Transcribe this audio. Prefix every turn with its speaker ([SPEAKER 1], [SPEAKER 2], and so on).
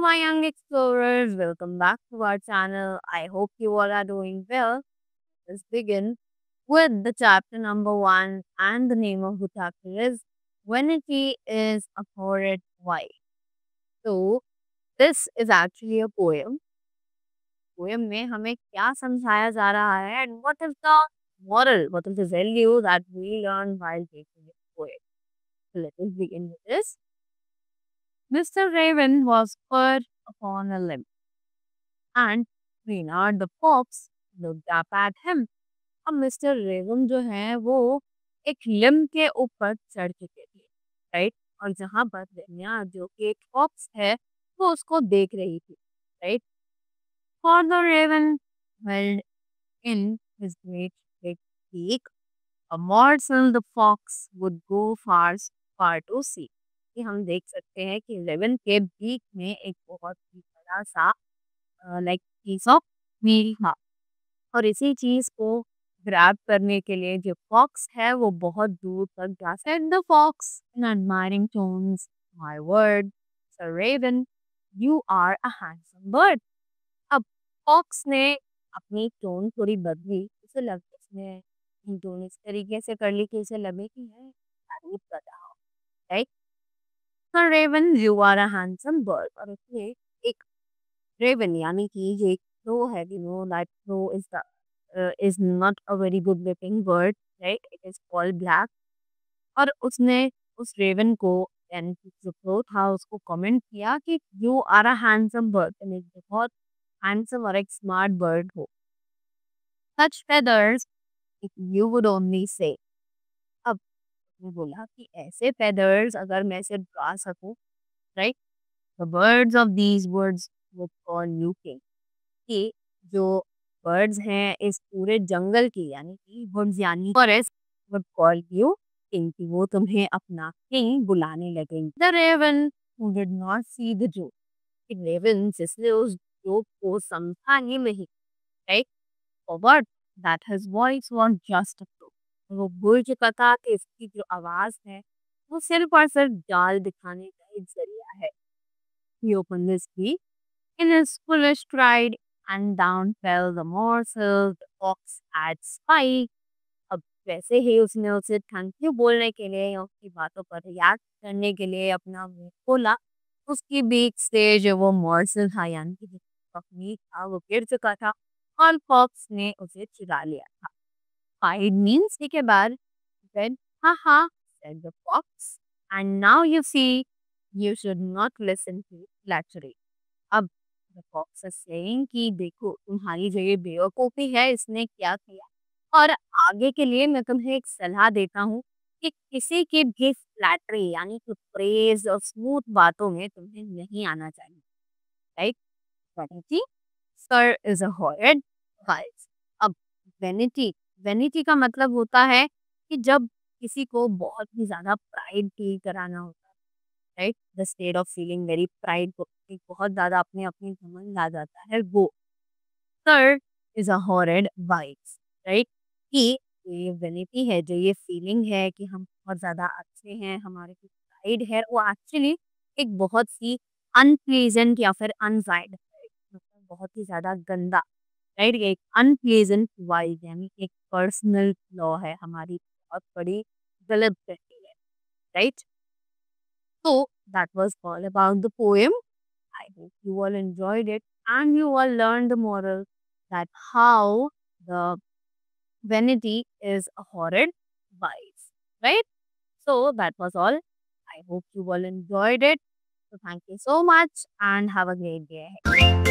[SPEAKER 1] my young explorers, welcome back to our channel. I hope you all are doing well. Let's begin with the chapter number 1, and the name of the chapter is Vanity is a Horrid Wife. So, this is actually a poem. Poem में हमें क्या समझाया जा रहा है and what is the moral, what is the value that we learn while taking this poem. So, let us begin with this. Mr. Raven was put upon a limb, and Reynard the fox looked up at him. अब mister रेवम जो है वो एक limb के ऊपर चढ़ चुके थे, राइट? और जहाँ पर रेनिया जो कि एक फॉक्स है वो उसको देख रही थी, right? For the raven held in his great big beak a morsel the fox would go far to see. कि हम देख सकते हैं कि रेवन के बीक में एक बहुत ही बड़ा सा लाइक पीस ऑफ मील था, और इसी चीज को ग्रैब करने के लिए जो फॉक्स है वो बहुत दूर तक जा said the fox in admiring tones, my word sir Raven, you are a handsome bird. अब फॉक्स ने अपनी टोन थोड़ी बदली, उसे लग उसने टोन इस तरीके से कर ली कि उसे लगे कि है तारीफ कर रहा हो, right? Sir Raven, you are a handsome bird. और उसने एक रेवन यानी कि ये एक crow है, you know that crow is not a very good looking bird, right? It is called black. और उसने उस रेवन को यानी कि जो crow था उसको कमेंट किया कि you are a handsome bird, तुम एक बहुत हैंडसम और एक स्मार्ट बर्ड हो. Such feathers if you would only say. अब उसने बोला कि ऐसे फेदर्स अगर मैं सिर्फ गा सकूं, right? The birds of these words would call you king. कि जो बर्ड्स हैं इस पूरे जंगल की यानी कि वुड्स यानी forest wood call you king, कि वो तुम्हें अपना किंग बुलाने लगेंगे. The raven who did not see the joke. Raven जिसने उस जोक को समझा ही नहीं, right? For what that his voice was just a joke. वो भूल चुका था कि इसकी जो आवाज है वो सिर्फ और सिर्फ जाल दिखाने का एक जरिया है. He opened his beak in his foolish pride, and down fell the morsel the fox had spied. अब वैसे ही उसने उसे थैंक यू बोलने के लिए या उसकी बातों पर रिएक्ट करने के लिए अपना मुंह खोला, उसकी बीक से जो वो मॉर्सल था यानी कि जो मीट था वो गिर चुका था, और फॉक्स ने उसे चुरा लिया था. Spied means के बाद said, haha, said the fox, and now you see you should not listen to flattery. अब द फॉक्स इज सेइंग कि देखो तुम्हारी जो ये बेवकूफ़ी है इसने क्या किया, और आगे के लिए मैं तुम्हें एक सलाह देता हूँ कि किसी की भी फ्लैटरी यानी कि प्रेज़ और स्मूथ बातों में तुम्हें नहीं आना चाहिए, right? Vanity sir is a horrid vice. अब वैनिटी वैनिटी का मतलब होता है कि जब किसी को बहुत ही ज़्यादा प्राइड फ़ील कराना होता है, right? The state of feeling very pride, एक बहुत ज़्यादा अपने अपनी घमंड आ जाता है वो. Sir is a horrid vibes, right? कि ये वैनिटी है, जो ये फीलिंग है कि हम बहुत ज़्यादा अच्छे हैं, हमारे की प्राइड है, वो एक्चुअली एक बहुत सी अनप्लीजेंट या फिर अनजाइड मतलब बहुत ही ज़्यादा गंदा, राइट? ये एक अनप्लीजेंट वाइब यानी कि एक पर्सनल फ्लॉ है, हमारी बहुत बड़ी गलत फहमी है, right? So that was all about the poem. I hope you all enjoyed it and you all learned the moral that how the vanity is a horrid vice, right? So that was all. I hope you all enjoyed it. So thank you so much and have a great day ahead.